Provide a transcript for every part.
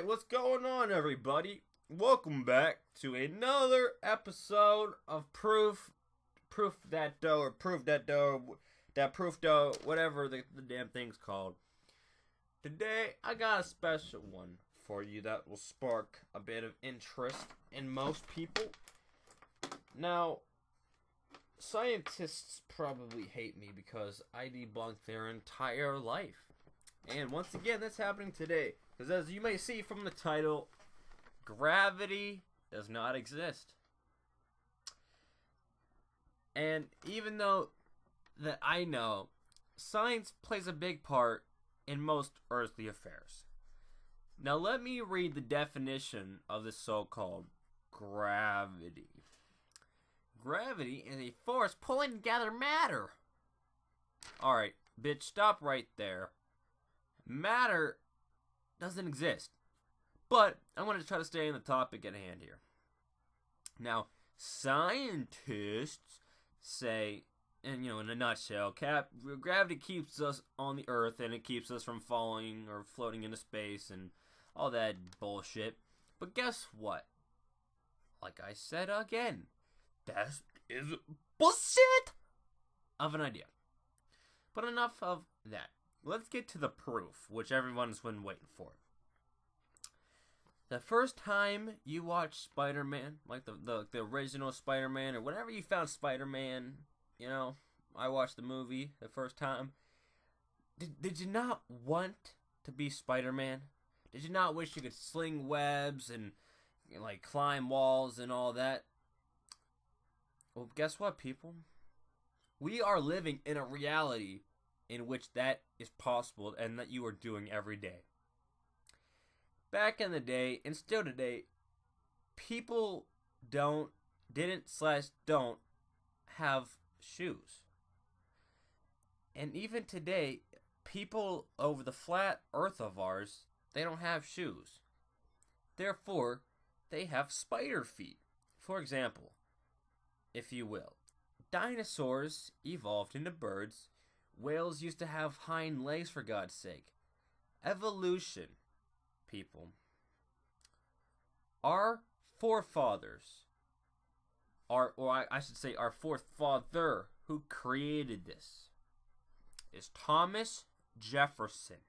Alright, what's going on, everybody? Welcome back to another episode of Proof That Dough, or Proof That Dough, that Proof Dough, whatever the damn thing's called. Today, I got a special one for you that will spark a bit of interest in most people. Now, scientists probably hate me because I debunked their entire life. And once again, that's happening today. Because as you may see from the title, gravity does not exist. And even though that I know, science plays a big part in most earthly affairs. Now let me read the definition of the so-called gravity. Gravity is a force pulling together matter. Alright, bitch, stop right there. Matter doesn't exist. But I want to try to stay on the topic at hand here. Now, scientists say, and in a nutshell, gravity keeps us on the earth and it keeps us from falling or floating into space and all that bullshit. But guess what? Like I said again, that is bullshit of an idea. But enough of that. Let's get to the proof, which everyone's been waiting for. The first time you watched Spider-Man, like the original Spider-Man, or whenever you found Spider-Man, I watched the movie the first time. Did you not want to be Spider-Man? Did you not wish you could sling webs and climb walls and all that? Well, guess what, people? We are living in a reality in which that is possible and that you are doing every day. Back in the day, and still today, people don't have shoes. And even today, people over the flat earth of ours, they don't have shoes. Therefore, they have spider feet. For example, if you will, dinosaurs evolved into birds. Whales used to have hind legs, for God's sake. Evolution, people. Our forefathers, our forefather who created this is Thomas Jefferson.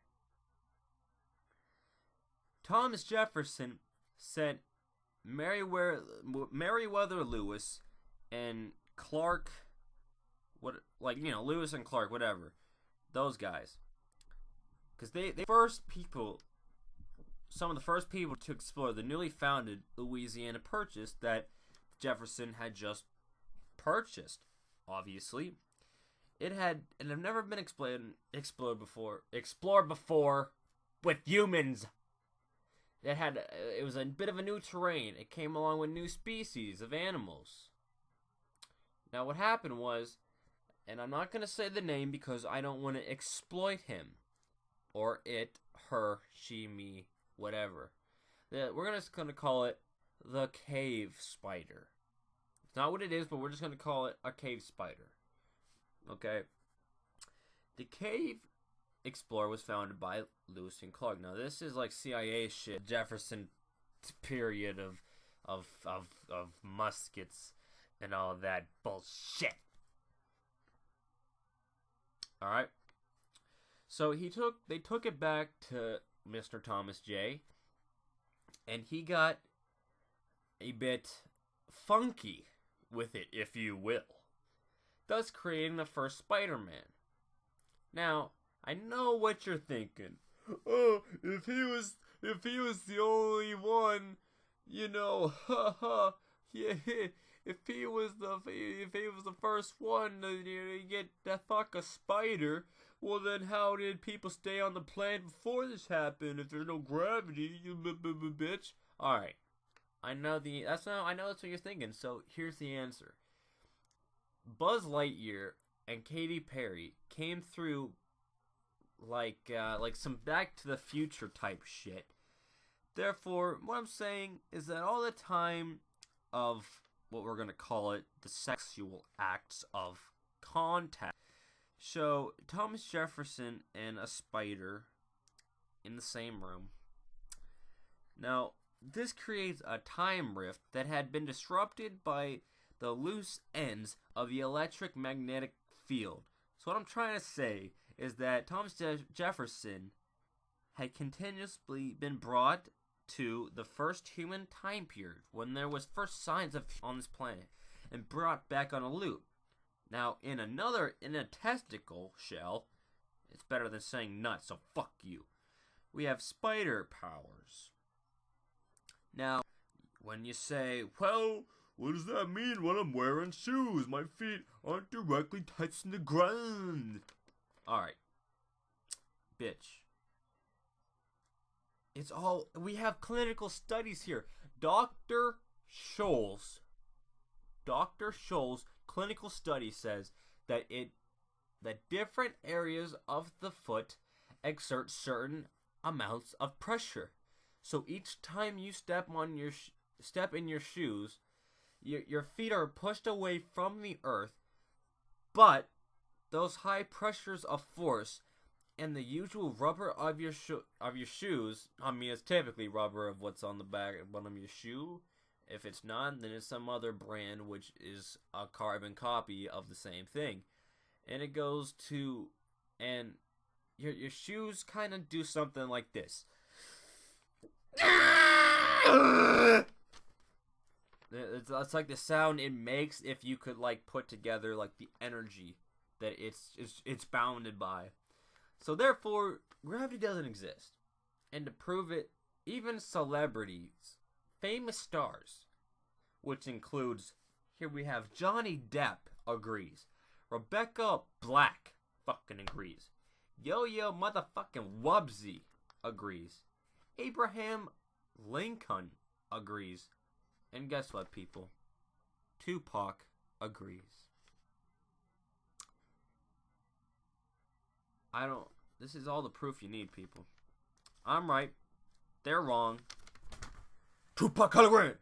Thomas Jefferson sent Meriwether Lewis and Clark, Lewis and Clark, whatever, those guys, because some of the first people to explore the newly founded Louisiana Purchase that Jefferson had just purchased. Obviously, it had never been explored before with humans. It was a bit of a new terrain. It came along with new species of animals. Now what happened was, and I'm not going to say the name because I don't want to exploit him. Or it, her, she, me, whatever. We're just going to call it the cave spider. It's not what it is, but we're just going to call it a cave spider. Okay? The cave explorer was founded by Lewis and Clark. Now this is like CIA shit. Jefferson period of muskets and all that bullshit. Alright. So they took it back to Mr. Thomas J. And he got a bit funky with it, if you will. Thus creating the first Spider-Man. Now, I know what you're thinking. Oh, if he was the only one, yeah, if he was the first one to get to fuck a spider, well then how did people stay on the planet before this happened? If there's no gravity, you bitch. All right, I know that's what you're thinking. So here's the answer. Buzz Lightyear and Katy Perry came through like some Back to the Future type shit. Therefore, what I'm saying is that all the time of what we're going to call it, the sexual acts of contact, show Thomas Jefferson and a spider in the same room. Now, this creates a time rift that had been disrupted by the loose ends of the electromagnetic field. So what I'm trying to say is that Thomas Jefferson had continuously been brought to the first human time period when there was first signs of on this planet and brought back on a loop. Now, in a testicle shell, it's better than saying nut, so fuck you. We have spider powers. Now, when you say, well, what does that mean when I'm wearing shoes? My feet aren't directly touching the ground. Alright. Bitch. We have clinical studies here. Dr. Scholl's clinical study says that different areas of the foot exert certain amounts of pressure. So each time you step in your shoes, your feet are pushed away from the earth, but those high pressures of force and the usual rubber of your shoes, I mean, it's typically rubber of what's on the back of one of your shoe. If it's not, then it's some other brand which is a carbon copy of the same thing. And it goes to, and your shoes kind of do something like this. It's like the sound it makes if you could like put together like the energy that it's bounded by. So therefore, gravity doesn't exist. And to prove it, even celebrities, famous stars, which includes, here we have Johnny Depp agrees. Rebecca Black fucking agrees. Yo-Yo motherfucking Wubsy agrees. Abraham Lincoln agrees. And guess what, people? Tupac agrees. This is all the proof you need, people. I'm right. They're wrong. Tupac Hologram!